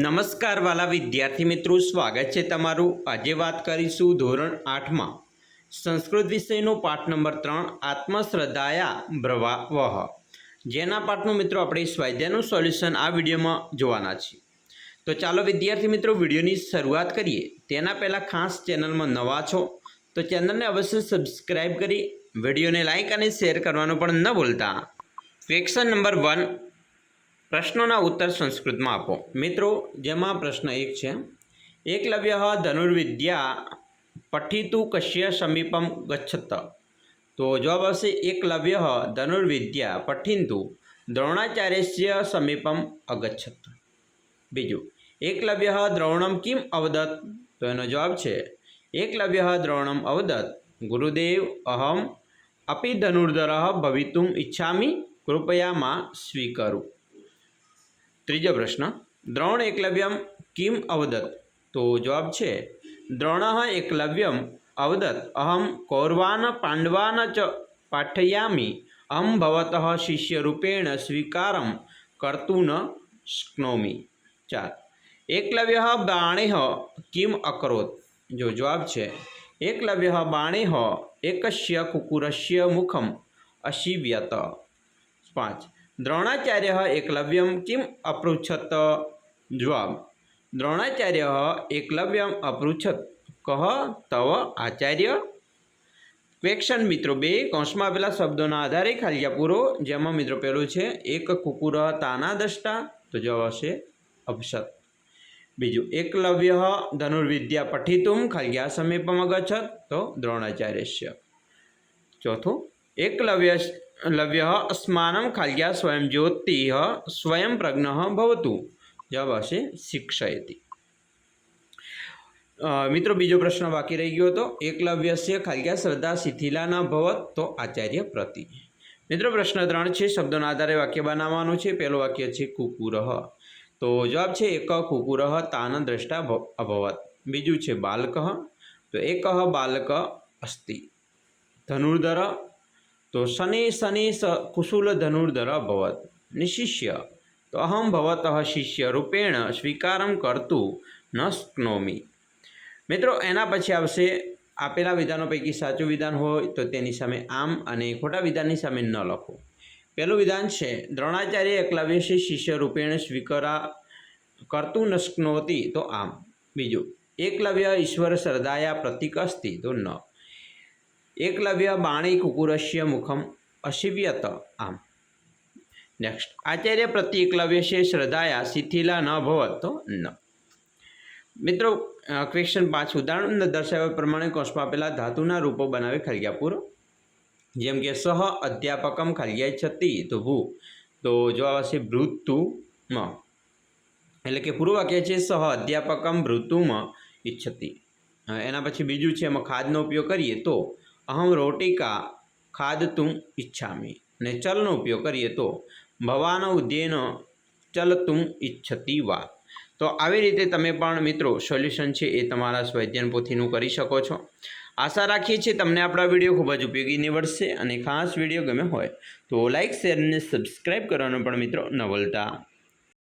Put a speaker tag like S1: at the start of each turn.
S1: નમસ્કાર વાલા વિદ્યાર્થી મિત્રો, સ્વાગત છે તમારું। આજે વાત કરીશું ધોરણ 8માં સંસ્કૃત વિષયનો પાઠ નંબર 3 આત્મશ્રદ્ધાયા બ્રવાવહ, જેના પાઠનું મિત્રો આપણે સ્વાધ્યાયનું સોલ્યુશન આ વિડીયોમાં જોવાના છે। તો ચાલો વિદ્યાર્થી મિત્રો વિડીયોની શરૂઆત કરીએ। તેના પહેલાં ખાસ ચેનલમાં નવા છો તો ચેનલને અવશ્ય સબસ્ક્રાઈબ કરી વિડીયોને લાઇક અને શેર કરવાનું પણ ન ભૂલતા। ક્વેશ્ચન નંબર 1, પ્રશ્નોના ઉત્તર સંસ્કૃતમાં આપો। મિત્રો જેમાં પ્રશ્ન 1 છે, એકલવ્ય ધનુર્વિદ્યા પઠિતું કસ્ય સમીપમ ગચ્છત। તો જવાબ આવશે એકલવ્ય ધનુર્વિદ્યા પઠિતું દ્રોણાચાર્યસ્ય સમીપમ અગચ્છત। બીજું, એકલવ્ય દ્રોણમ કિમ અવદત। તો એનો જવાબ છે એકલવ્ય દ્રોણમ અવદત ગુરુદેવ અહમ અપી ધનુર્ધર ભવિતુમ ઈચ્છામિ કૃપયા માં સ્વીકરુ। ત્રીજો પ્રશ્ન, દ્રોણ એકલવ્યમ કિમ અવદત। તો જવાબ છે દ્રોણ એકલવ્યમ અવદત અહમ કૌરવાન પાંડવાન ચ પાઠયામિ અહમ ભવતઃ શિષ્યરૂપેણ સ્વીકારમ કર્તું ન શક્નોમિ। 4, એકલવ્ય બાણેહ કિમ અકરોત। જો જવાબ છે એકલવ્ય બાણેહ એકસ્ય કુકુરસ્ય મુખમ અશિવ્યત। 5, દ્રોણાચાર્ય એકલવ્યમ કિમ અપૃચ્છત। જવાબ, દ્રોણાચાર્ય એકલવ્યમ અપૃચ્છત કહ તવ આચાર્ય। ક્વેશ્ચન મિત્રો 2, કૌંસમાં આપેલા શબ્દોના આધારે ખાલી પૂરો। જેમાં મિત્રો પહેલું છે એક કુકુર તાના દષ્ટા, તો જવાબ આવશે અપસત। બીજું, એકલવ્ય ધનુર્વિદ્યા પઠિતુમ ખાલી સમીપમ અગચ્છત, તો દ્રોણાચાર્યસ્ય। ચોથું, એકલવ્ય અસ્માનમ ખાલી સ્વયં જ્યોતિ સ્વયં પ્રજ્ઞ ભવતુ, જવાબ આવશે શિક્ષયતિ। મિત્રો બીજો પ્રશ્ન બાકી રહી ગયો હતો, એકલવ્યસ્ય ખાલી શ્રદ્ધા શિથિલા ન ભવત, તો આચાર્ય પ્રતિ। મિત્રો પ્રશ્ન 3 છે, શબ્દોના આધારે વાક્ય બનાવવાનું છે। પહેલું વાક્ય છે કુકુર, તો જવાબ છે એક કુકુર તાન દ્રષ્ટા અભવત। બીજું છે બાલક, તો એક બાલક અસ્તિ। ધનુર્ધર, તો શને કુશુલ ધનુર્ધર અભવત। નિશિષ્ય, તો અહમ ભવતઃ શિષ્ય રૂપેણ સ્વીકારમ કરતું ન શક્નોમિ। મિત્રો એના પછી આવશે આપેલા વિધાનો પૈકી સાચું વિધાન હોય તો તેની સામે આમ અને ખોટા વિધાનની સામે ન લખો। પહેલું વિધાન છે દ્રોણાચાર્ય એકલવ્ય શિષ્ય રૂપેણ સ્વીકારા કરતું ન શક્નોતિ, તો આમ। બીજું, એકલવ્ય ઈશ્વર શ્રદ્ધાયા પ્રતીક અસ્તિ, તો ન। એકલવ્ય બાણી કુકુરસ્ય મુખમ અશિવ્યત, આમ। નેક્સ્ટ, આચાર્ય પ્રતિ એકલવ્ય શ્રદ્ધાયા શિથિલા ન ભવત, તો ન। મિત્રો ક્વેશ્ચન 5, ઉદાહરણ દર્શાવ્યા પ્રમાણે કૌંસમાં આપેલા ધાતુના રૂપો બનાવી ખાલી પૂરો। જેમ કે સહ અધ્યાપકમ ખાલી છતિ, તો ભૂ, તો જવાબ આવશે ભૃતુમ। એટલે કે પૂરું વાક્ય છે સહ અધ્યાપકમ ભૃતુમ ઈચ્છતિ। એના પછી બીજું છે એમાં ખાદનો ઉપયોગ કરીએ તો અહમ રોટિકા ખાદતુમ ઈચ્છામિ, અને ચલનો ઉપયોગ કરીએ તો ભવાન ઉદ્યેન ચલતુમ ઈચ્છતિ વા। તો આવી રીતે તમે પણ મિત્રો સોલ્યુશન છે એ તમારા સ્વાધ્યાયન પોથીનું કરી શકો છો। આશા રાખીએ છીએ તમને આપણા વિડીયો ખૂબ જ ઉપયોગી નીવડશે, અને ખાસ વિડીયો ગમે હોય તો લાઇક શેર અને સબસ્ક્રાઈબ કરવાનું પણ મિત્રો ન ભૂલતા।